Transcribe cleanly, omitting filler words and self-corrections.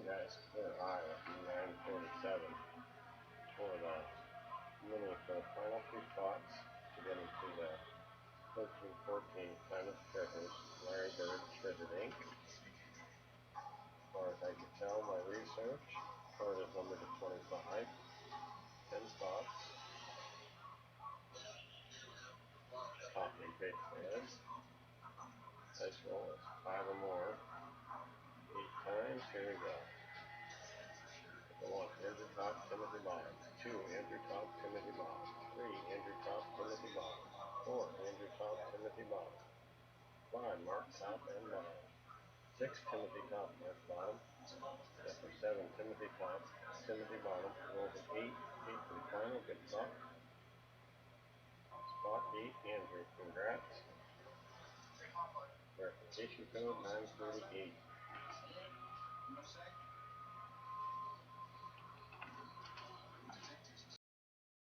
guys clear eye at 9:47 for the mini for the final two spots to get into the 13-14 Planet Treasures Larry Bird Treasure Inc. As far as I could tell by research, card is numbered to 25, 10 spots. Copy and paste for this. Dice roll is 5 or more. 8 times. Here we go. Number 1, Andrew Top, Timothy Bottom. 2, Andrew Top, Timothy Bottom. 3, Andrew Top, Timothy Bottom. 4, Andrew Top, Timothy Bottom. 5, Mark Top and Bottom. 6, Timothy Top, Mark Bottom. Number 7, Timothy Top, Timothy Bottom. Rolls an 8. 8 for the final. Good luck. Spot 8, Andrew. Congrats. Verification code 948.